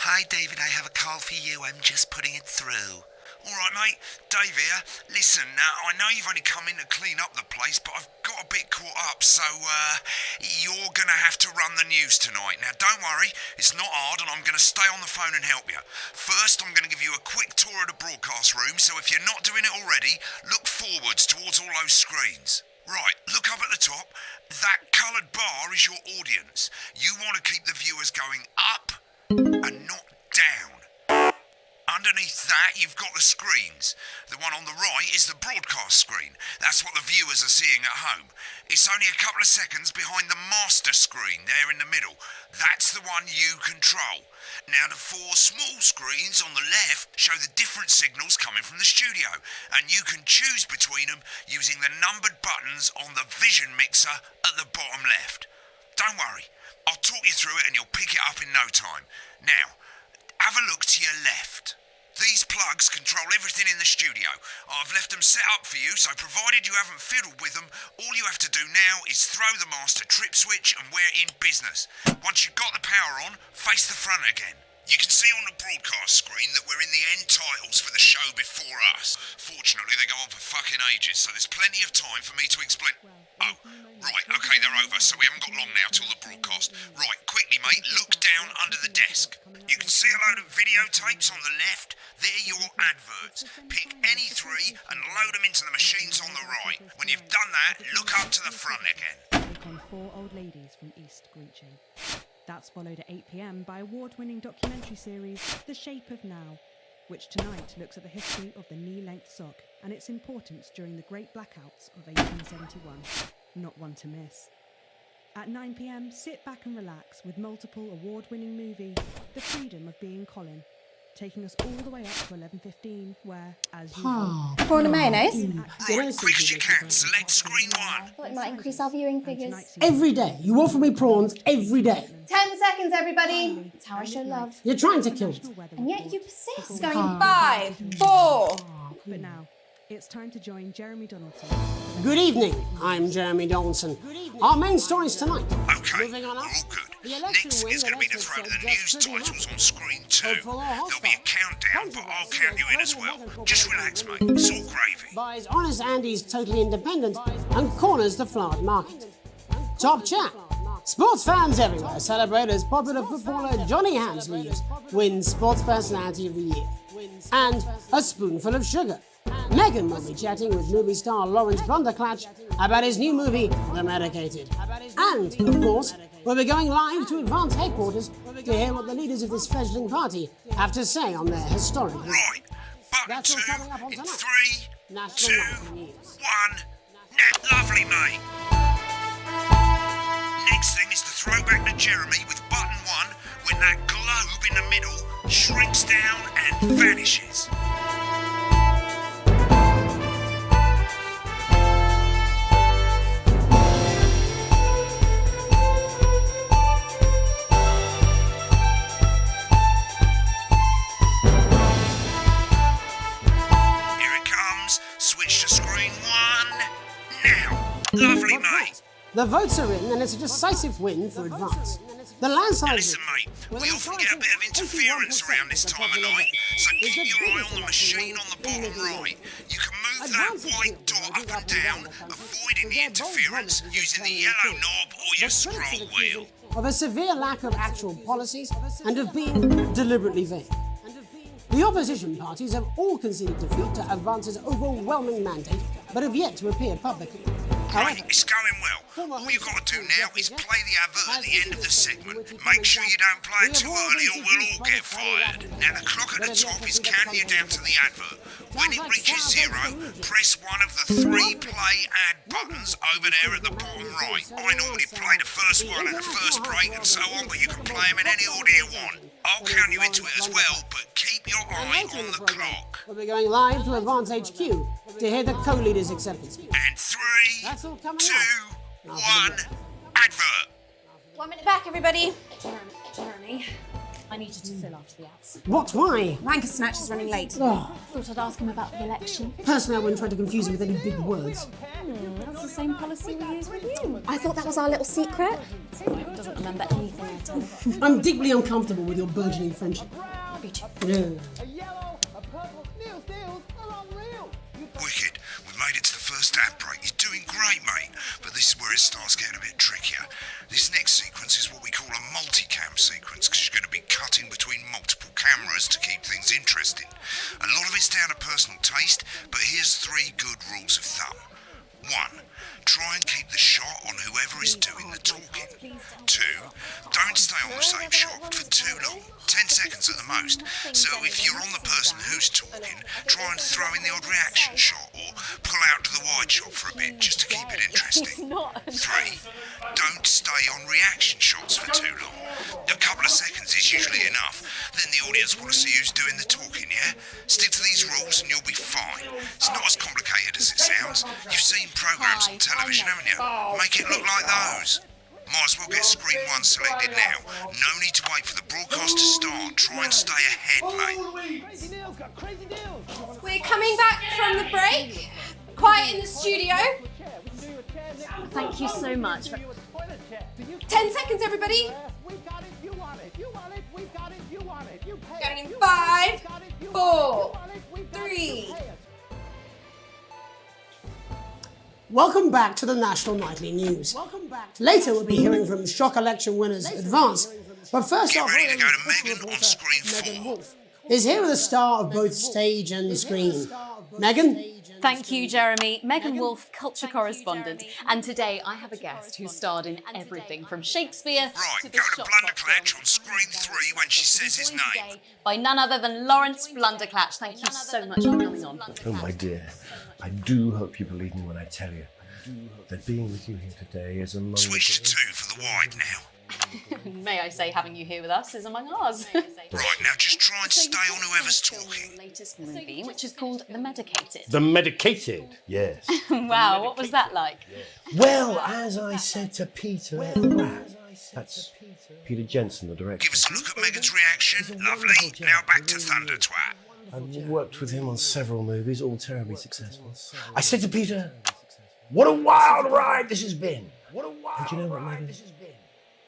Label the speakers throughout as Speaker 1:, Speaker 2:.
Speaker 1: Hi, David, I have a call for you. I'm just putting it through. All right, mate. Dave here. Listen, I know you've only come in to clean up the place, but I've got a bit caught up, so you're going to have to run the news tonight. Now, don't worry, it's not hard, and I'm going to stay on the phone and help you. First, I'm going to give you a quick tour of the broadcast room, so if you're not doing it already, look forwards towards all those screens. Right, look up at the top. That coloured bar is your audience. You want to keep the viewers going up and not down. Underneath that, you've got the screens. The one on the right is the broadcast screen. That's what the viewers are seeing at home. It's only a couple of seconds behind the master screen there in the middle. That's the one you control. Now, the four small screens on the left show the different signals coming from the studio, and you can choose between them using the numbered buttons on the vision mixer at the bottom left. Don't worry, I'll talk you through it and you'll pick it up in no time. Now, have a look to your left. These plugs control everything in the studio. I've left them set up for you, so provided you haven't fiddled with them, all you have to do now is throw the master trip switch and we're in business. Once you've got the power on, face the front again. You can see on the broadcast screen that we're in the end titles for the show before us. Fortunately, they go on for fucking ages, so there's plenty of time for me to explain. Oh, right, okay, they're over, so we haven't got long now till the broadcast. Right, quickly, mate, look down under the desk. You can see a load of videotapes on the left. They're your adverts. Pick any three and load them into the machines on the right. When you've done that, look up to the front again.
Speaker 2: Take on four old ladies from East Greaching. That's followed at 8 p.m. by award-winning documentary series The Shape of Now, which tonight looks at the history of the knee-length sock and its importance during the Great Blackouts of 1871. Not one to miss. At 9 p.m, sit back and relax with multiple award-winning movie The Freedom of Being Colin, taking us all the way up to 11:15, where, as usual...
Speaker 3: Prawn and mayonnaise?
Speaker 1: Right, quick as you can, select screen one.
Speaker 3: I thought it might increase our viewing figures.
Speaker 4: Every day. You offer me prawns every day.
Speaker 3: 10 seconds, everybody. That's how I show love.
Speaker 4: You're trying to kill me.
Speaker 3: And yet you persist. Going 5, 4.
Speaker 2: But now, it's time to join Jeremy Donaldson.
Speaker 4: Good evening. I'm Jeremy Donaldson. Our main stories tonight.
Speaker 1: Okay,
Speaker 4: Moving on
Speaker 1: all
Speaker 4: up.
Speaker 1: good.
Speaker 4: The election
Speaker 1: Next
Speaker 4: win
Speaker 1: is going to be the
Speaker 4: that
Speaker 1: throw to the
Speaker 4: Essex
Speaker 1: news
Speaker 4: said just
Speaker 1: titles
Speaker 4: pretty
Speaker 1: on screen 2.
Speaker 4: Hopeful or
Speaker 1: There'll be a
Speaker 4: hostile.
Speaker 1: countdown, but I'll count you in as well. Just relax, mate. It's all gravy.
Speaker 4: Buys Honest Andy's Totally Independent and corners the flowered market. Top chat. Sports fans everywhere celebrate as popular footballer Johnny Hansleys wins Sports Personality of the Year. And a spoonful of sugar. Meghan will be chatting with movie star Lawrence Blunderclatch about his new movie, The Medicated. And, of course, we'll be going live to Advance headquarters to hear what the leaders of this fledgling party have to say on their historic...
Speaker 1: Right, button
Speaker 4: That's all
Speaker 1: 2
Speaker 4: coming up on
Speaker 1: in
Speaker 4: tonight.
Speaker 1: 3,
Speaker 4: National
Speaker 1: 2,
Speaker 4: Nightly News.
Speaker 1: 1. Lovely, mate. Next thing is the throwback to Jeremy with button 1 when that globe in the middle shrinks down and vanishes. Here it comes. Switch to screen 1. Now. Lovely, mate.
Speaker 4: The votes are in, and it's a decisive win for Advance. The landslide...
Speaker 1: Listen, mate, we often get a bit of interference around this time of night, so keep your eye on the machine on the bottom right. You can move that white dot up and down, avoiding the interference using the yellow knob or your scroll wheel.
Speaker 4: of a severe lack of actual policies and of being deliberately vague. The opposition parties have all conceded defeat to Advance's overwhelming mandate, but have yet to appear publicly.
Speaker 1: Right, it's going well. All you've got to do now is play the advert at the end of the segment. Make sure you don't play it too early or we'll all get fired. Now the clock at the top is counting you down to the advert. When it reaches 0, press one of the 3 play ad buttons over there at the bottom right. I normally play the first one at the first break and so on, but you can play them in any order you want. I'll count you into it as well, but keep your eye on the clock.
Speaker 4: We'll be going live to Advance HQ to hear the co-leader's acceptance speech.
Speaker 1: And 3, 2, 1, advert.
Speaker 3: 1 minute back, everybody.
Speaker 5: Jeremy, I need you to fill after the ads.
Speaker 4: What? Why?
Speaker 3: Ranker Snatch is running late.
Speaker 4: Oh,
Speaker 5: Thought I'd ask him about the election.
Speaker 4: personally, I wouldn't try to confuse him with any big words.
Speaker 5: That's the same policy we use with you.
Speaker 3: I thought that was our little secret.
Speaker 5: He doesn't remember anything I tell him.
Speaker 4: I'm deeply uncomfortable with your burgeoning friendship.
Speaker 5: Me too.
Speaker 4: Yeah.
Speaker 1: Wicked, we've made it to the first ad break. You're doing great, mate. But this is where it starts getting a bit trickier. This next sequence is what we call a multicam sequence, because you're going to be cutting between multiple cameras to keep things interesting. A lot of it's down to personal taste, but here's 3 good rules of thumb. 1. Try and keep the shot on whoever is doing the talking. 2. Don't stay on the same shot for too long. 10 seconds at the most. So if you're on the person who's talking, try and throw in the odd reaction shot or pull out to the wide shot for a bit just to keep it interesting. 3. Don't stay on reaction shots for too long. A couple of seconds is usually enough. Then the audience want to see who's doing the talking, yeah? Stick to these rules and you'll be fine. It's not as complicated as it sounds. You've seen programs on television, haven't you? Make it look like those. Might as well get screen 1 selected now. No need to wait for the broadcast to start. Try and stay ahead, mate.
Speaker 3: We're coming back from the break. Quiet in the studio.
Speaker 5: Thank you so much.
Speaker 3: 10 seconds, everybody. Going in 5, 4, 3.
Speaker 4: Welcome back to the National Nightly News. Later, we'll be hearing from shock election winners Advance. But first
Speaker 1: Get
Speaker 4: off,
Speaker 1: ready to go to Megan on screen 4.
Speaker 4: Megan Wolf is here with a star of both stage and screen. Megan?
Speaker 5: Thank you, Jeremy. Megan Wolf, culture correspondent. And today I have a guest who starred in everything from Shakespeare
Speaker 1: Right,
Speaker 5: to
Speaker 1: go
Speaker 5: the
Speaker 1: to Blunderclatch on screen 3 when she says his name.
Speaker 5: by none other than Lawrence Blunderclatch. Thank you so much for coming on.
Speaker 6: Oh, my dear, I do hope you believe me when I tell you that being with you here today is among
Speaker 1: Switch to 2 for the wide now.
Speaker 5: May I say, having you here with us is among ours.
Speaker 1: Right, now just try and stay on whoever's talking.
Speaker 5: Latest movie, which is called The Medicated.
Speaker 6: The Medicated, yes.
Speaker 5: Wow, what was that like?
Speaker 6: Well, as I said to Peter, that's Peter Jensen, the director.
Speaker 1: Give us a look at Megan's reaction. Lovely. Now back to Thunder Twat.
Speaker 6: I've worked with him on several movies, all terribly successful. I said to Peter, what a wild ride this has been. And do you know what, Megan?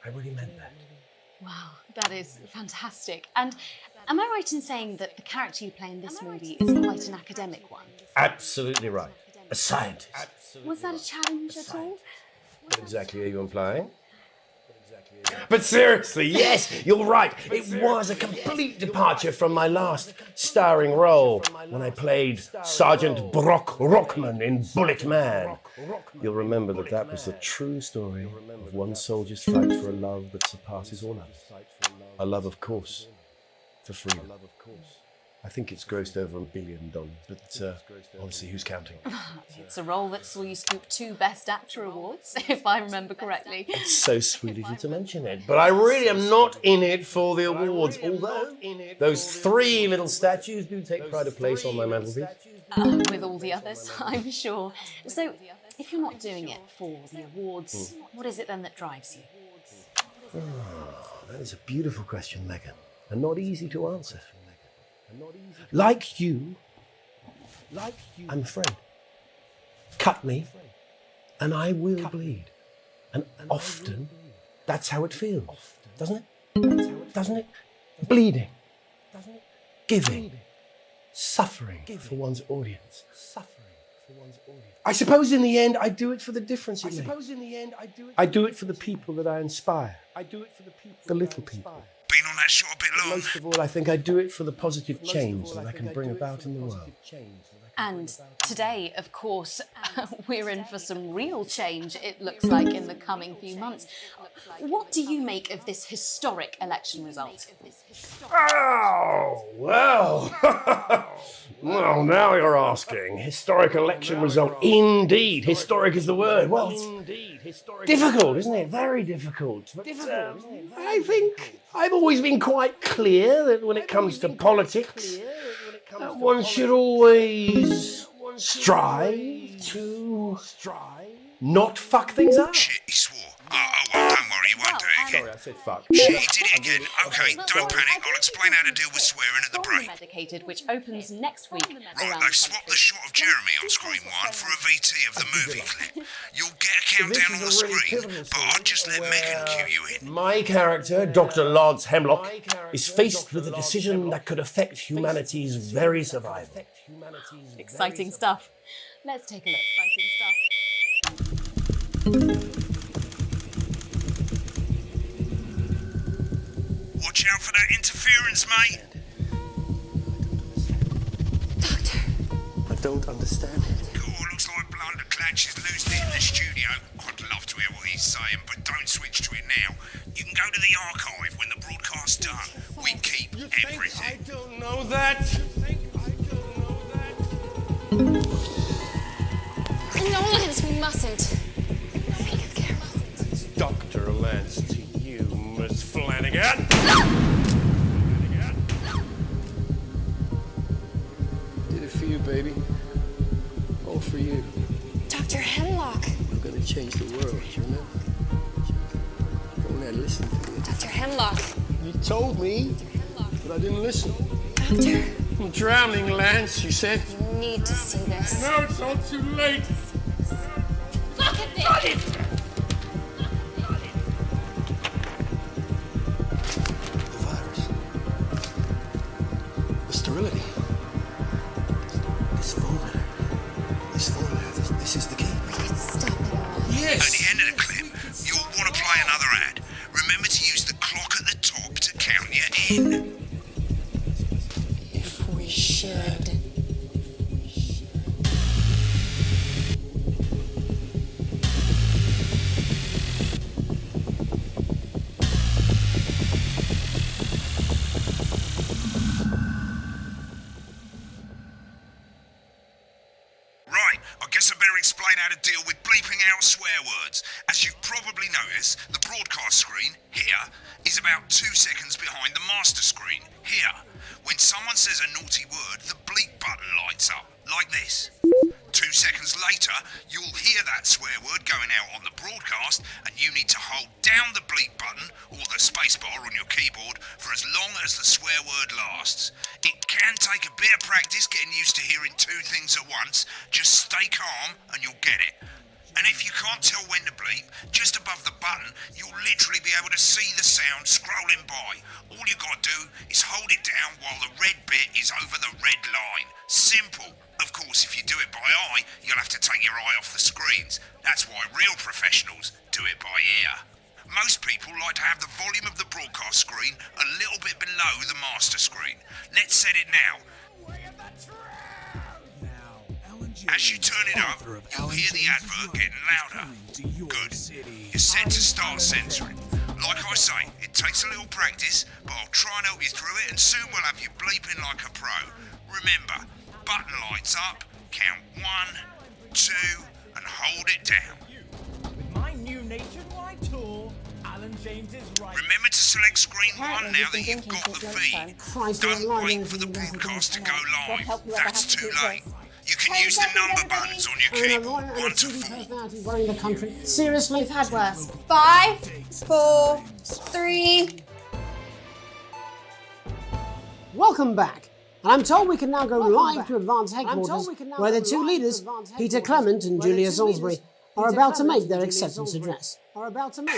Speaker 6: I really meant that.
Speaker 5: Wow, that is fantastic. And am I right in saying that the character you play in this movie is quite an academic one?
Speaker 6: Absolutely right. A scientist.
Speaker 5: Was that a challenge at all?
Speaker 6: What exactly are you implying? But seriously, yes, you're right. It was a complete departure from my last starring role when I played Sergeant Brock Rockman in Bullet Man. You'll remember that that was the true story of one soldier's fight for a love that surpasses all others. A love, of course, for freedom. I think it's grossed over $1 billion, but honestly, who's counting?
Speaker 5: It's a role that saw you scoop 2 Best Actor awards, if I remember correctly.
Speaker 6: It's so sweet of you to mention it, but I really am not in it for the awards, although those 3 little statues do take pride of place on my mantelpiece.
Speaker 5: With all the others, I'm sure. So, if you're not doing it for the awards, what is it then that drives you?
Speaker 6: That is a beautiful question, Megan, and not easy to answer. Like you, I'm afraid. Cut me, and I will bleed. And often, that's how it feels, doesn't it? Doesn't it? Bleeding, giving, suffering for one's audience. I suppose in the end, I do it for the difference it makes. I do it for the people that I inspire. The little people.
Speaker 1: Been on that shot a bit long.
Speaker 6: Most of all, I think I do it for the positive change that I can bring about in the world.
Speaker 5: And today, of course, we're in for some real change, it looks like, in the coming few months. What do you make of this historic election result?
Speaker 6: Oh, well. Well, now you're asking. Historic election result. Indeed. Historic is the word. Well, difficult, isn't it? Very difficult. But, I think I've always been quite clear that when it comes to politics, one should always strive to not fuck things up.
Speaker 1: Shit, he swore. Oh, well, don't worry, he won't do it again.
Speaker 6: Sorry, I said fuck.
Speaker 1: Shit, he did it again. Okay, don't panic. I'll explain how to deal with swearing at the break.
Speaker 5: Medicated, which opens next week.
Speaker 1: Right, they've swapped the shot of Jeremy on screen 1 for a VT of the movie clip. You'll get a countdown on the screen, but I'll just let Megan cue you in.
Speaker 6: My character, Dr. Lance Hemlock, is faced with a decision that could affect humanity's very survival.
Speaker 5: Exciting stuff. Let's take a look. Exciting stuff.
Speaker 1: Watch out for that interference, mate.
Speaker 3: Doctor.
Speaker 6: I don't understand it.
Speaker 1: Cool, looks like Blunderclatch has loosed it in the studio. I'd love to hear what he's saying, but don't switch to it now. You can go to the archive when the broadcast's done. We keep everything.
Speaker 6: I don't know that.
Speaker 3: No, Lance, we mustn't.
Speaker 6: Dr. Lance to you, Miss Flanagan.
Speaker 7: Did it for you, baby. All for you.
Speaker 3: Dr. Hemlock.
Speaker 7: We're gonna change the world, you know? Go ahead, listen to me.
Speaker 3: Dr. Hemlock.
Speaker 7: You told me, but I didn't listen.
Speaker 3: Doctor.
Speaker 7: I'm drowning, Lance, you said.
Speaker 3: You need to see this.
Speaker 7: No, it's all too late.
Speaker 3: Look at this!
Speaker 7: The virus. The sterility. This formula, this is the key.
Speaker 3: Let's stop it all.
Speaker 1: At
Speaker 7: Yes!
Speaker 1: the end of the clip, you'll want to play another ad. Remember to use the clock at the top to count you in.
Speaker 3: If we should.
Speaker 1: Right, I guess I better explain how to deal with bleeping out swear words. As you've probably noticed, the broadcast screen, here, is about 2 seconds behind the master screen, here. When someone says a naughty word, the bleep button lights up, like this. 2 seconds later, you'll hear that swear word going out on the broadcast, and you need to hold down the bleep button, or the spacebar on your keyboard, for as long as the swear word lasts. It can take a bit of practice getting used to hearing 2 things at once. Just stay calm and you'll get it. And if you can't tell when to bleep, just above the button, you'll literally be able to see the sound scrolling by. All you gotta do is hold it down while the red bit is over the red line. Simple. Of course, if you do it by eye, you'll have to take your eye off the screens. That's why real professionals do it by ear. Most people like to have the volume of the broadcast screen a little bit below the master screen. Let's set it now. As you turn it up, you'll hear the advert getting louder. Good. You're set to start censoring. Like I say, it takes a little practice, but I'll try and help you through it, and soon we'll have you bleeping like a pro. Remember, button lights up, count 1, 2, and hold it down.
Speaker 8: With my new nationwide tour, Alan James is right.
Speaker 1: Remember to select screen 1
Speaker 5: Apparently
Speaker 1: now
Speaker 5: he's
Speaker 1: that
Speaker 5: been
Speaker 1: you've
Speaker 5: drinking
Speaker 1: got the
Speaker 5: since
Speaker 1: feed.
Speaker 5: lunchtime.
Speaker 4: Christ,
Speaker 1: Don't
Speaker 4: you're lying
Speaker 1: wait for the
Speaker 4: if you don't
Speaker 1: broadcast to
Speaker 4: think
Speaker 1: go
Speaker 4: I
Speaker 5: God
Speaker 1: live.
Speaker 5: help whoever
Speaker 1: That's
Speaker 5: has to
Speaker 1: too
Speaker 5: do
Speaker 1: late.
Speaker 5: this.
Speaker 1: You can use the number buttons on your
Speaker 4: am. I'm a
Speaker 1: keyboard,
Speaker 4: lawyer and a
Speaker 1: 1 to
Speaker 4: TV
Speaker 1: 4.
Speaker 4: personality running the country. Seriously?
Speaker 3: We've had worse. 5, 4, 3.
Speaker 4: Welcome back. And I'm told we can now go live to Advance Headquarters, where the 2 leaders, Peter Clement and Julia Salisbury, are about to make their acceptance address.
Speaker 1: Cut to the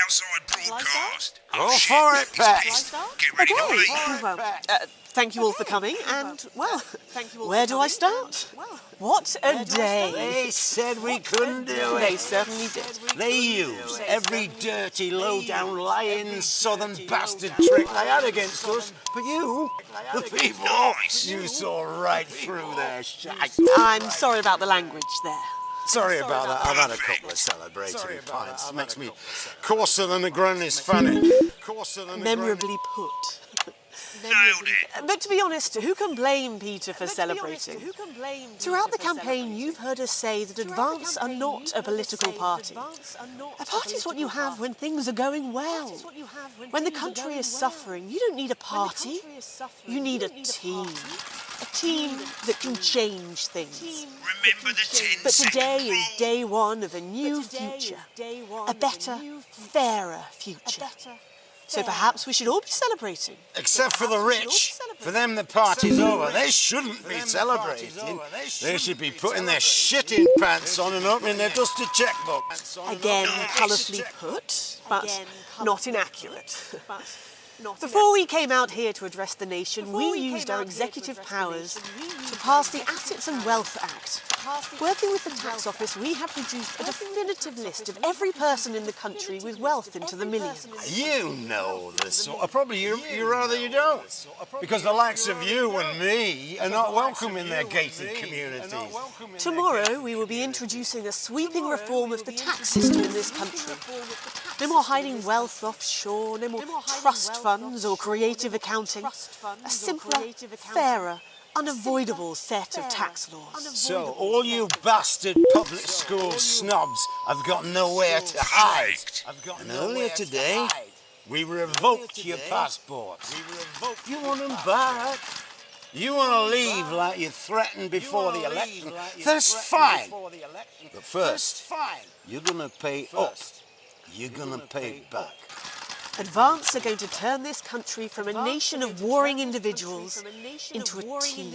Speaker 1: outside broadcast.
Speaker 9: Go
Speaker 1: shit,
Speaker 9: for it,
Speaker 1: he's
Speaker 9: Pat.
Speaker 1: pissed. Get ready to bleep.
Speaker 4: thank you all for coming, and, well, where do I start? What a day.
Speaker 9: They said we couldn't do it.
Speaker 4: They certainly did.
Speaker 9: They used every dirty, low-down, lying, southern bastard trick they had against us. But you, the people, you saw right through their shite.
Speaker 4: I'm sorry about the language there.
Speaker 9: Sorry about that. I've had a couple of celebratory pints. Makes me coarser than a granny's fanny.
Speaker 4: Memorably put.
Speaker 1: Nailed it.
Speaker 4: But to be honest, who can blame Peter for celebrating? Throughout the campaign, you've heard us say that Advance are not a political party. A party is what you have when things are going well. When the country is suffering, you don't need a party. You need a team. A team that can change things.
Speaker 1: Remember the 10
Speaker 4: But today
Speaker 1: second
Speaker 4: is
Speaker 1: rule.
Speaker 4: day one of a new future. A better, fairer future. So perhaps we should all be celebrating.
Speaker 9: Except for the rich. For them, the party's over. They shouldn't be celebrating. They should be putting their shitting pants on and opening their dusty checkbook.
Speaker 4: Again, colourfully put, but not inaccurate. Before we came out here to address the nation, we used our executive powers to pass the Assets and Wealth Act. Working with the tax office, we have produced a definitive list of every person in the country with wealth into the millions.
Speaker 9: You know this sort of, probably you rather you don't. Because the likes of you and me are not welcome in their gated community.
Speaker 4: Tomorrow, we will be introducing a sweeping reform of the tax system in this country. No more hiding wealth offshore, no more trust funds or creative accounting. A simpler, fairer, unavoidable set of tax laws.
Speaker 9: So all you bastard public school snobs have got nowhere to hide. And earlier today, we revoked your passports. You want them back? You want to leave like you threatened before the election? That's fine. But first, you're going to pay up. You're going to pay back.
Speaker 4: Advance are going to turn this country from a nation of warring individuals into a team.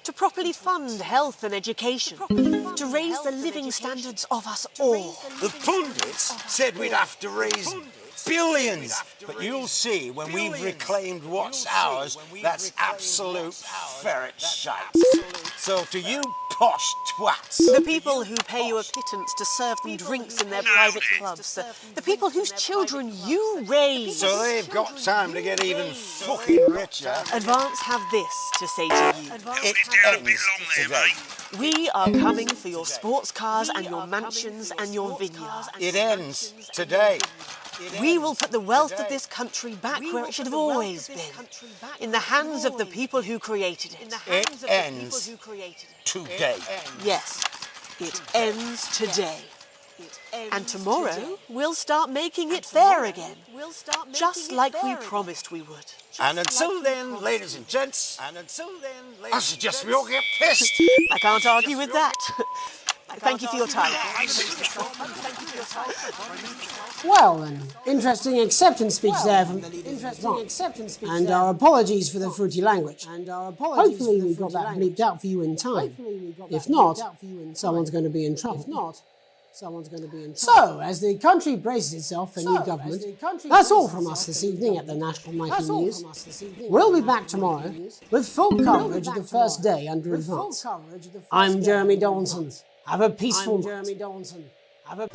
Speaker 4: To properly fund health and education. To raise the living standards of us all.
Speaker 9: The pundits said we'd have to raise billions. But you'll see when we've reclaimed what's ours, that's absolute ferret shite. So to you posh twats.
Speaker 4: The people who pay you a pittance to serve them drinks in their private clubs. The people whose children you raise.
Speaker 9: So they've got time to get even fucking richer.
Speaker 4: Advance have this to say to you.
Speaker 9: It ends today.
Speaker 4: We are coming for your sports cars and your mansions and your vineyards.
Speaker 9: It ends today.
Speaker 4: We will put the wealth of this country back where it should have always been. In the hands of the people who created it.
Speaker 9: It ends today.
Speaker 4: Yes, it ends today. And tomorrow, we'll start making it fair again. Just like we promised we would.
Speaker 9: And until then, ladies and gents, I suggest we all get pissed.
Speaker 4: I can't argue with that. Thank you for your time. Well, an interesting acceptance speech there from and our apologies for the fruity language. Hopefully we got that bleeped out for you in time. If not, someone's going to be in trouble. So, as the country braces itself for new government, that's all from us this evening at the National Nike News. We'll be back tomorrow with full coverage of the first day under Advance. I'm Jeremy Dawson. Have a peaceful night.
Speaker 1: Right, looks like you've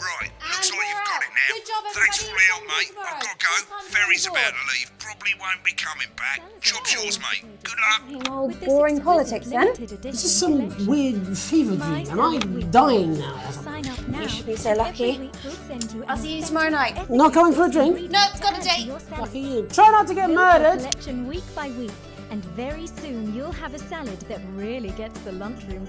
Speaker 1: got it now.
Speaker 3: Good job,
Speaker 1: Thanks for all
Speaker 3: everybody.
Speaker 1: the help, mate. I've got to go. Ferry's about to leave. Probably won't be coming back. Job's yours, mate. Good luck.
Speaker 10: Oh, boring politics then.
Speaker 4: This is some weird fever dream. Am I dying now?
Speaker 10: You should be so lucky.
Speaker 3: I'll see you tomorrow night.
Speaker 4: Not coming for a drink?
Speaker 3: No, it's got a date.
Speaker 4: Lucky you. Try not to get murdered.
Speaker 11: Collection week by week, and very soon you'll have a salad that really gets the lunchroom